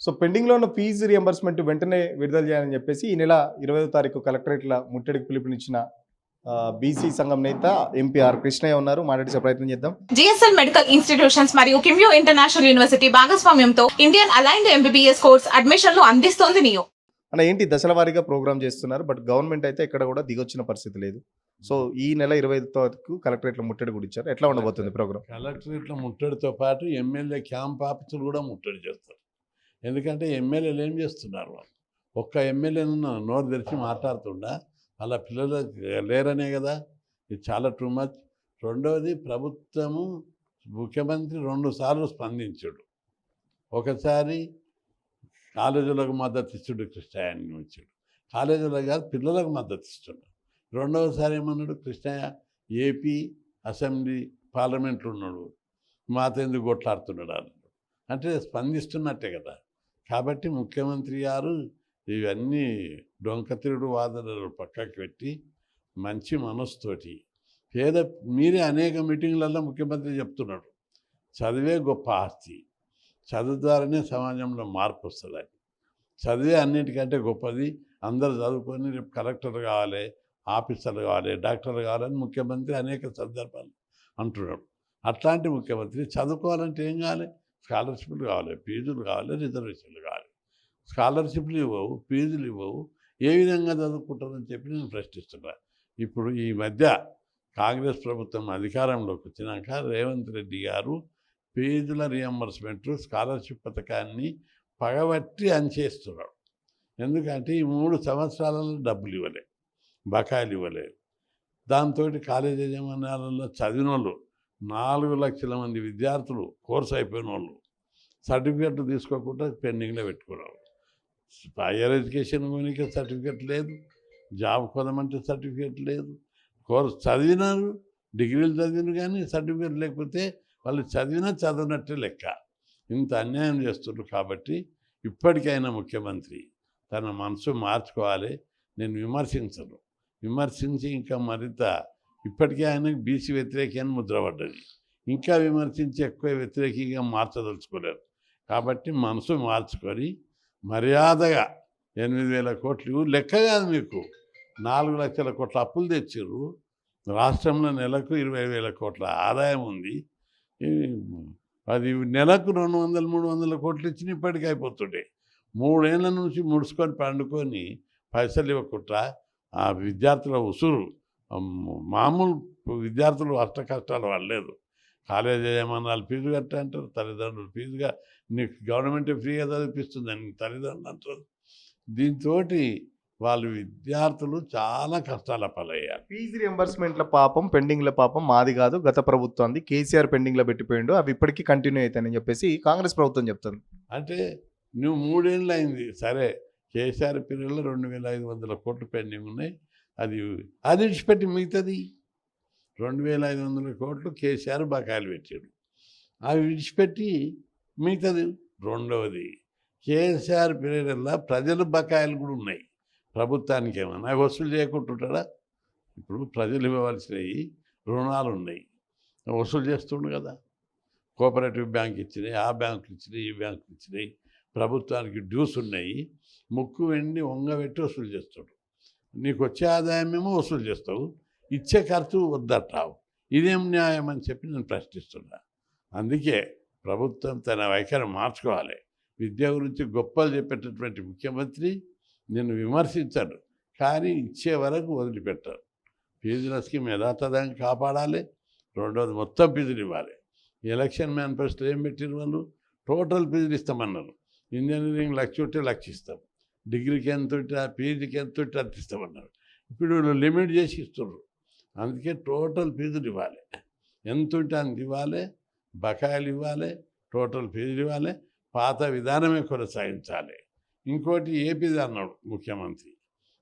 So పెండింగ్‌లో ఉన్న fee reimbursement వెంటనే విడుదల చేయాలని చెప్పేసి ఈ నెల 20వ తారీఖు కలెక్టరేట్‌ల ముట్టడికి పిలుపునిచ్చిన బీసీ సంఘం నేత ఎంపీ ఆర్. కృష్ణయ్య ఉన్నారు. మాట్లాడే ప్రయత్నం చేద్దాం. జిఎస్ఎల్ మెడికల్ ఇన్స్టిట్యూషన్స్ మరియు కిమ్యూ ఇంటర్నేషనల్ యూనివర్సిటీ భాగస్వామ్యంతో ఇండియన్ అలైన్డ్ ఎంబీబీఎస్ కోర్స్ అడ్మిషన్లు అందిస్తోంది నియో. అన్న ఏంటి దశల వారీగా ప్రోగ్రామ్ చేస్తున్నారు. బట్ గవర్నమెంట్ అయితే ఎక్కడ కూడా దిగొచ్చిన పరిస్థితి లేదు. సో ఈ నెల 25వ తారీఖు కలెక్టరేట్‌ల ముట్టడి కూడా ఇచ్చారు. ఎట్లా ఉండబోతుంది ప్రోగ్రామ్? కలెక్టరేట్ల ముట్టడితో పాటు ఎమ్మెల్యే క్యాంప్ ఆఫీసులు కూడా ముట్టడి చేస్తారు. ఎందుకంటే ఎమ్మెల్యేలు ఏం చేస్తున్నారు, వాళ్ళు ఒక్క ఎమ్మెల్యేను నోరు తెరిచి మాట్లాడుతుండా అలా పిల్లలు లేరనే కదా. ఇది చాలా టూ మచ్. రెండవది, ప్రభుత్వము ముఖ్యమంత్రి 2 సార్లు స్పందించాడు. ఒకసారి కాలేజీలకు మద్దతు ఇచ్చాడు, కృష్ణయ్యని వచ్చాడు. కాలేజీలో కాదు, పిల్లలకు మద్దతు ఇస్తున్నాడు. రెండవసారి ఏమన్నాడు, కృష్ణయ్య ఏపీ అసెంబ్లీ పార్లమెంట్లో ఉన్నాడు, మాతో ఎందుకు కొట్లాడుతున్నాడు అన్నాడు. అంటే స్పందిస్తున్నట్టే కదా. కాబట్టి ముఖ్యమంత్రి గారు ఇవన్నీ డొంకతిరుడు వాదనలు పక్కకి పెట్టి మంచి మనసుతోటి మీరే అనేక మీటింగ్లలో ముఖ్యమంత్రి చెప్తున్నాడు, చదివే గొప్ప ఆస్తి, చదువు ద్వారానే సమాజంలో మార్పు వస్తుందని. చదివే అన్నిటికంటే గొప్పది. అందరూ చదువుకొని రేపు కలెక్టర్ కావాలి, ఆఫీసర్లు కావాలి, డాక్టర్లు కావాలని ముఖ్యమంత్రి అనేక సందర్భాలు అంటున్నాడు. అట్లాంటి ముఖ్యమంత్రి చదువుకోవాలంటే ఏం కావాలి? స్కాలర్షిప్లు కావాలి, ఫీజులు కావాలి, రిజర్వేషన్లు కావాలి. స్కాలర్షిప్లు ఇవ్వవు, ఫీజులు ఇవ్వవు, ఏ విధంగా చదువుకుంటారని చెప్పి నేను ప్రశ్నిస్తున్నా. ఇప్పుడు ఈ మధ్య కాంగ్రెస్ ప్రభుత్వం అధికారంలోకి వచ్చినాక రేవంత్ రెడ్డి గారు ఫీజుల రియంబర్స్మెంట్, స్కాలర్షిప్ పథకాన్ని పగబట్టి అంచేస్తున్నాడు. ఎందుకంటే ఈ 3 సంవత్సరాలలో డబ్బులు ఇవ్వలేదు, బకాయిలు ఇవ్వలేదు. దాంతో కాలేజీ యజమాన్యాలలో చదివిన వాళ్ళు 4 లక్షల మంది విద్యార్థులు, కోర్సు అయిపోయిన వాళ్ళు సర్టిఫికెట్లు తీసుకోకుండా పెండింగ్లో పెట్టుకున్నారు. హైయర్ ఎడ్యుకేషన్ కొనికి సర్టిఫికెట్ లేదు, జాబ్ కొనమంటే సర్టిఫికెట్ లేదు. కోర్సు చదివినారు, డిగ్రీలు చదివినారు, కానీ సర్టిఫికెట్ లేకపోతే వాళ్ళు చదివినట్టే లెక్క. ఇంత అన్యాయం చేస్తున్నారు. కాబట్టి ఇప్పటికైనా ముఖ్యమంత్రి తన మనసు మార్చుకోవాలి. నేను విమర్శించను, విమర్శించి ఇంకా మరింత ఇప్పటికే ఆయనకు బీసీ వ్యతిరేకి అని ముద్రపడ్డది. ఇంకా విమర్శించి ఎక్కువ వ్యతిరేకంగా మార్చదలుచుకోలేరు. కాబట్టి మనసు మార్చుకొని మర్యాదగా 8,000 కోట్లు లెక్క కాదు, మీకు 4 లక్షల కోట్ల అప్పులు తెచ్చారు. రాష్ట్రంలో నెలకు 20,000 కోట్ల ఆదాయం ఉంది. అది నెలకు 200-300 కోట్లు ఇచ్చిన ఇప్పటికీ అయిపోతుండే. 3 ఏళ్ళ నుంచి ముడుచుకొని పండుకొని పైసలు ఇవ్వకుండా ఆ విద్యార్థుల ఉసురు, మామూలు విద్యార్థులు అష్ట కష్టాలు పడలేదు. కాలేజీ యజమానాలు ఫీజు కట్టంటారు, తల్లిదండ్రులు ఫీజుగా నీకు గవర్నమెంట్ ఫ్రీగా చదివిపిస్తుందని తల్లిదండ్రులు అంటారు. దీంతో వాళ్ళు విద్యార్థులు చాలా కష్టాల పాలయ్యారు. ఫీజు రియంబర్స్మెంట్ల పాపం, పెండింగ్ల పాపం మాది కాదు, గత ప్రభుత్వాన్ని. కేసీఆర్ పెండింగ్లో పెట్టిపోయిండు, అవి ఇప్పటికీ కంటిన్యూ అవుతాయని చెప్పేసి కాంగ్రెస్ ప్రభుత్వం చెప్తుంది. అంటే నువ్వు 3 ఏళ్ళు అయింది, సరే కేసీఆర్ పీరియడ్లో 2,500 కోట్లు పెండింగ్ ఉన్నాయి. అది విడిచిపెట్టి మిగతాది 2,500 కోట్లు కేసీఆర్ బకాయిలు పెట్టాడు. అవి విడిచిపెట్టి మిగతాది. రెండవది, కేసీఆర్ పీరియడ్లో ప్రజల బకాయిలు కూడా ఉన్నాయి. ప్రభుత్వానికి ఏమన్నా అవి వసూలు చేయకుంటుంటాడా? ఇప్పుడు ప్రజలు ఇవ్వవలసినవి రుణాలు ఉన్నాయి, వసూలు చేస్తుండు కదా. కోఆపరేటివ్ బ్యాంక్ ఇచ్చినాయి, ఆ బ్యాంకులు ఇచ్చినాయి, ఈ బ్యాంకులు ఇచ్చినాయి. ప్రభుత్వానికి డ్యూస్ ఉన్నాయి, ముక్కు వెండి వంగబెట్టి వసూలు చేస్తాడు. నీకు వచ్చే ఆదాయమేమో వసూలు చేస్తావు, ఇచ్చే ఖర్చు వద్దంటావు. ఇదేం న్యాయం అని చెప్పి నేను ప్రశ్నిస్తున్నా. అందుకే ప్రభుత్వం తన వైఖరి మార్చుకోవాలి. విద్య గురించి గొప్పలు చెప్పేటటువంటి ముఖ్యమంత్రి నేను విమర్శించాడు, కానీ ఇచ్చే వరకు వదిలిపెట్టారు. ఫీజుల స్కీమ్ యథాతథంగా కాపాడాలి. రెండవది, మొత్తం ఫీజులు ఇవ్వాలి. ఎలక్షన్ మేనిఫెస్టో ఏం పెట్టిన వాళ్ళు టోటల్ ఫీజులు ఇస్తామన్నారు. ఇంజనీరింగ్ 1,00,000 ఉంటే 1,00,000 ఇస్తాం, డిగ్రీకి ఎంత ఉంటే పీజీకి ఎంత ఉంటే అంత ఇస్తామన్నారు. ఇప్పుడు లిమిట్ చేసి ఇస్తున్నారు. అందుకే టోటల్ ఫీజులు ఇవ్వాలి, ఎంత ఉంటే అంత ఇవ్వాలి, బకాయిలు ఇవ్వాలి, టోటల్ ఫీజులు ఇవ్వాలి, పాత విధానమే కొనసాగించాలి. ఇంకోటి ఏపీది అన్నాడు ముఖ్యమంత్రి,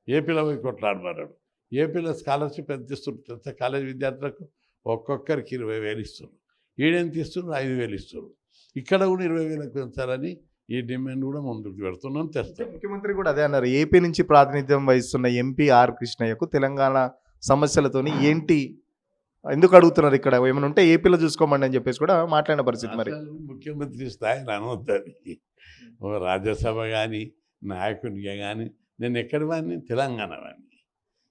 ఏపీలో పోయి కొట్లాడమన్నాడు. ఏపీలో స్కాలర్షిప్ ఎంత ఇస్తున్నారు తెలుసా? కాలేజీ విద్యార్థులకు ఒక్కొక్కరికి 20,000 ఇస్తున్నారు. ఈడెంత ఇస్తున్నారు? 5,000 ఇస్తున్నారు. ఇక్కడ కూడా 20,000 పెంచాలని ఈ డిమాండ్ కూడా ముందుకు పెడుతున్నాం, తెస్తాం. ముఖ్యమంత్రి కూడా అదే అన్నారు. ఏపీ నుంచి ప్రాతినిధ్యం వహిస్తున్న ఎంపీ ఆర్. కృష్ణయ్యకు తెలంగాణ సమస్యలతోని ఏంటి ఎందుకు అడుగుతున్నారు ఇక్కడ ఏమైనా ఉంటే ఏపీలో చూసుకోమండి అని చెప్పేసి కూడా మాట్లాడిన పరిస్థితి మరి. అసలు ముఖ్యమంత్రి స్థాయిని అనవద్దని ఓ రాజ్యసభ కానీ నాయకునిగా కానీ నేను ఎక్కడి వాడిని తెలంగాణ వాడిని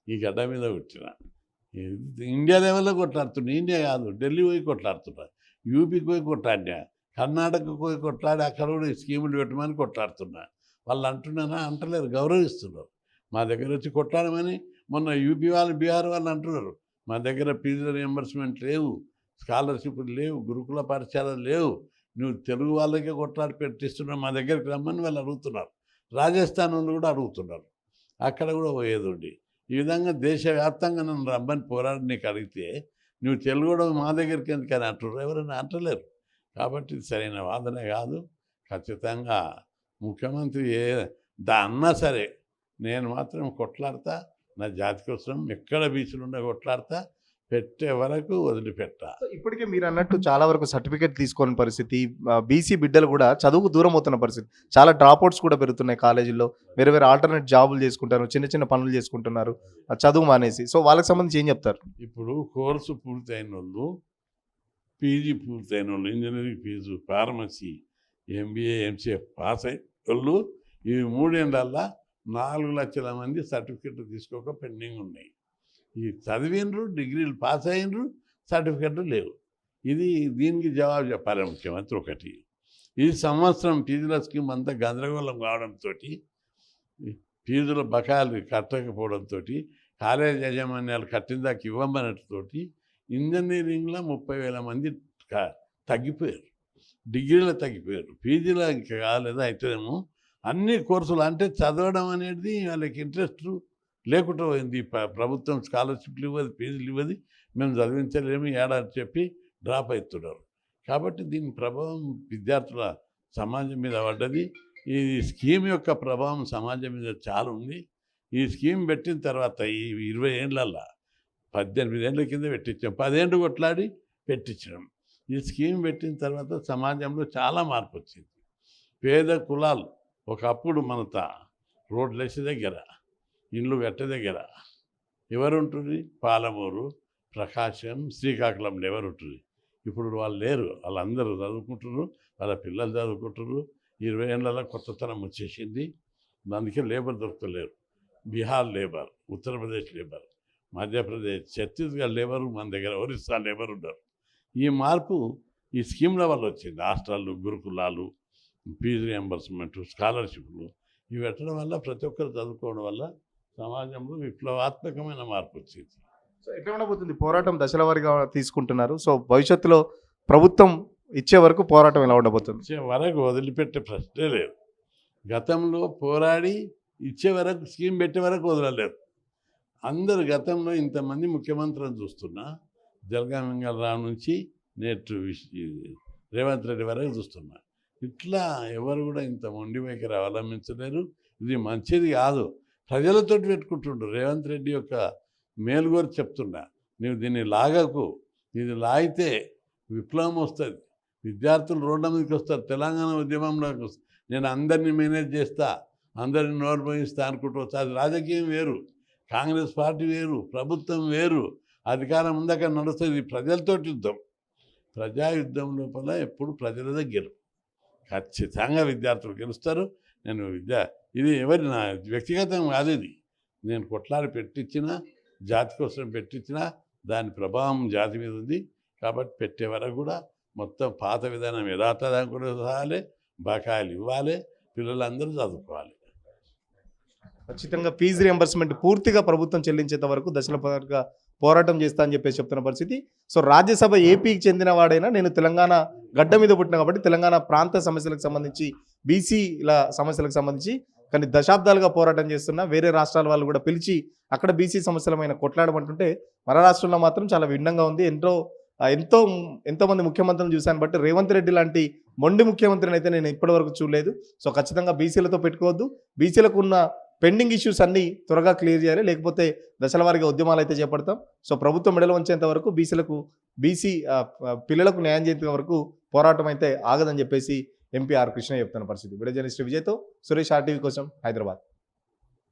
ఈ గడ్డ మీద వచ్చిన ఇండియా లెవెల్లో కొట్లాడుతున్నా. ఇండియా కాదు, ఢిల్లీ పోయి కొట్లాడుతున్నా, యూపీకి పోయి కొట్లాడినా, కర్ణాటకకు పోయి కొట్లాడి అక్కడ కూడా స్కీములు పెట్టమని కొట్లాడుతున్నా. వాళ్ళు అంటున్నారా? అంటలేరు, గౌరవిస్తున్నారు. మా దగ్గర వచ్చి కొట్లాడమని మొన్న యూపీ వాళ్ళు బీహార్ వాళ్ళు అంటున్నారు. మా దగ్గర ఫీజు రియంబర్స్మెంట్ లేవు, స్కాలర్షిప్లు లేవు, గురుకుల పాఠశాలలు లేవు, నువ్వు తెలుగు వాళ్ళకే కొట్లాడి పెట్టిస్తున్నావు, మా దగ్గరికి రమ్మని వాళ్ళు అడుగుతున్నారు. రాజస్థాన్ వాళ్ళు కూడా అడుగుతున్నారు, అక్కడ కూడా పోయేది. ఈ విధంగా దేశవ్యాప్తంగా నన్ను రమ్మని పోరాడి నీకు అడిగితే నువ్వు తెలుగు కూడా మా దగ్గరికి ఎందుకని అంటున్నారు, ఎవరైనా అంటలేరు. కాబట్టి ఇది సరైన వాదనే కాదు. ఖచ్చితంగా ముఖ్యమంత్రి అన్నా సరే నేను మాత్రం కొట్లాడతా, నా జాతి కోసం ఎక్కడ బీచ్లు ఉండే కొట్లాడతా, పెట్టే వరకు వదిలిపెట్టా. ఇప్పటికే మీరు అన్నట్టు చాలా వరకు సర్టిఫికేట్ తీసుకోని పరిస్థితి, బీసీ బిడ్డలు కూడా చదువుకు దూరం అవుతున్న పరిస్థితి, చాలా డ్రాప్అవుట్స్ కూడా పెరుగుతున్నాయి కాలేజీల్లో, వేరే వేరే ఆల్టర్నేట్ జాబులు చేసుకుంటారు, చిన్న చిన్న పనులు చేసుకుంటున్నారు చదువు మానేసి. సో వాళ్ళకి సంబంధించి ఏం చెప్తారు? ఇప్పుడు కోర్సు పూర్తయిన వాళ్ళు, పీజీ పూర్తయిన వాళ్ళు, engineering fees, pharmacy, MBA, MCA pass అయిన వాళ్ళు ఈ 3 ఏళ్ళల్లో 4 లక్షల మంది సర్టిఫికెట్లు తీసుకోక పెండింగ్ ఉన్నాయి. ఈ చదివినరు, డిగ్రీలు పాస్ అయినరు, సర్టిఫికెట్లు లేవు. దీనికి జవాబు చెప్పాలి ముఖ్యమంత్రి. ఒకటి, ఈ సంవత్సరం ఫీజుల స్కీమ్ అంతా గందరగోళం కావడంతో, ఫీజుల బకాయిలు కట్టకపోవడంతో, కాలేజ్ యాజమాన్యాలు కట్టిన దాకా ఇవ్వమన్నట్టుతోటి ఇంజనీరింగ్లో 30,000 మంది తగ్గిపోయారు, డిగ్రీలో తగ్గిపోయారు. ఫీజులో ఇంకా కాలేదా అయితేనేమో అన్ని కోర్సులు అంటే చదవడం అనేది వాళ్ళకి ఇంట్రెస్ట్ లేకుండా పోయింది. ప్రభుత్వం స్కాలర్షిప్లు ఇవ్వదు, ఫీజులు ఇవ్వదు, మేము చదివించలేము ఏడాది చెప్పి డ్రాప్ అవుతున్నారు. కాబట్టి దీని ప్రభావం విద్యార్థుల సమాజం మీద పడ్డది. ఈ స్కీమ్ యొక్క ప్రభావం సమాజం మీద చాలా ఉంది. ఈ స్కీమ్ పెట్టిన తర్వాత ఈ 20 ఏళ్ళల్లో 18 ఏళ్ళ కింద పెట్టించాం, 10 ఏళ్ళు కొట్లాడి పెట్టించడం. ఈ స్కీమ్ పెట్టిన తర్వాత సమాజంలో చాలా మార్పు వచ్చింది. పేద కులాలు ఒకప్పుడు మనతో రోడ్లు వేసే దగ్గర, ఇండ్లు కట్టే దగ్గర ఎవరుంటుంది? పాలమూరు, ప్రకాశం, శ్రీకాకుళంలో ఎవరుంటుంది? ఇప్పుడు వాళ్ళు లేరు. వాళ్ళందరూ చదువుకుంటున్నారు, వాళ్ళ పిల్లలు చదువుకుంటున్నారు. 20 ఏళ్ళలో కొత్తతనం వచ్చేసింది. అందుకే లేబర్ దొరకలేరు. Bihar labour, Uttar Pradesh labour, Madhya Pradesh, Chhattisgarh labour మన దగ్గర, ఒరిస్సా లేబర్ ఉన్నారు. ఈ మార్పు ఈ స్కీమ్ల వల్ల వచ్చింది. హాస్టళ్ళు, గురుకులాలు, ఫీజు రియంబర్స్మెంట్, స్కాలర్షిప్లు ఇవి పెట్టడం వల్ల, ప్రతి ఒక్కరు చదువుకోవడం వల్ల సమాజంలో విప్లవాత్మకమైన మార్పు వచ్చింది. సో ఎట్లా ఉండబోతుంది పోరాటం? దశల వారీగా తీసుకుంటున్నారు. సో భవిష్యత్తులో ప్రభుత్వం ఇచ్చే వరకు పోరాటం ఎలా ఉండబోతుంది? ఇచ్చే వరకు వదిలిపెట్టే ప్రశ్నే లేదు. గతంలో పోరాడి ఇచ్చే వరకు, స్కీమ్ పెట్టే వరకు వదలలేదు. అందరు గతంలో ఇంతమంది ముఖ్యమంత్రులను చూస్తున్నా, జలగా వెంగళరావు నుంచి నేటి రేవంత్ రెడ్డి వరకు చూస్తున్నా. ఇట్లా ఎవరు కూడా ఇంత మొండి వైఖరి అవలంబించలేరు. ఇది మంచిది కాదు. ప్రజలతో పెట్టుకుంటుండ్రు. రేవంత్ రెడ్డి యొక్క మేలుగోరు చెప్తున్నా, నువ్వు దీన్ని లాగకు, ఇది లాగితే విప్లవం వస్తుంది, విద్యార్థులు రోడ్ల మీదకి వస్తారు, తెలంగాణ ఉద్యమంలోకి వస్తారు, నేను అందరినీ మేనేజ్ చేస్తా, అందరినీ నోరు పోయిస్తా అనుకుంటూ వస్తా. అది రాజకీయం వేరు, కాంగ్రెస్ పార్టీ వేరు, ప్రభుత్వం వేరు, అధికారం ఉందాక నడుస్తుంది. ప్రజలతో యుద్ధం, ప్రజాయుద్ధం లోపల ఎప్పుడు ప్రజల దగ్గర ఖచ్చితంగా విద్యార్థులు గెలుస్తారు. నేను ఇది ఎవరి నా వ్యక్తిగతం కాదు, ఇది నేను కొట్లాడి పెట్టించిన, జాతి కోసం పెట్టించిన, దాని ప్రభావం జాతి మీద ఉంది. కాబట్టి పెట్టే వరకు కూడా మొత్తం పాత విధానం యథాతథం కూడా సాగాలి, బకాయిలు ఇవ్వాలి, పిల్లలందరూ చదువుకోవాలి. ఖచ్చితంగా ఫీజు రియంబర్స్మెంట్ పూర్తిగా ప్రభుత్వం చెల్లించేంత వరకు దశల వారీగా పోరాటం చేస్తా అని చెప్పేసి చెప్తున్న పరిస్థితి. సో రాజ్యసభ ఏపీకి చెందిన వాడైనా, నేను తెలంగాణ గడ్డ మీద పుట్టిన కాబట్టి తెలంగాణ ప్రాంత సమస్యలకు సంబంధించి, బీసీల సమస్యలకు సంబంధించి కానీ దశాబ్దాలుగా పోరాటం చేస్తున్న వేరే రాష్ట్రాల వాళ్ళు కూడా పిలిచి అక్కడ బీసీ సమస్యలమైన కొట్లాడమంటుంటే మన రాష్ట్రంలో మాత్రం చాలా భిన్నంగా ఉంది. ఎంతోమంది ముఖ్యమంత్రులను చూశాను, బట్ రేవంత్ రెడ్డి లాంటి మొండి ముఖ్యమంత్రిని అయితే నేను ఇప్పటివరకు చూడలేదు. సో ఖచ్చితంగా బీసీలతో పెట్టుకోవద్దు, బీసీలకు ఉన్న పెండింగ్ ఇష్యూస్ అన్నీ త్వరగా క్లియర్ చేయాలి, లేకపోతే దశల వారీగా ఉద్యమాలు అయితే చేపడతాం. సో ప్రభుత్వం మెడలు వంచేంత వరకు బీసీ పిల్లలకు న్యాయం చేసేంత వరకు పోరాటం అయితే ఆగదని చెప్పేసి ఎంపీ ఆర్ కృష్ణ చెప్తున్న పరిస్థితి. వీడియో జర్నలిస్ట్ విజయ్తో సురేష్ RTV కోసం, హైదరాబాద్.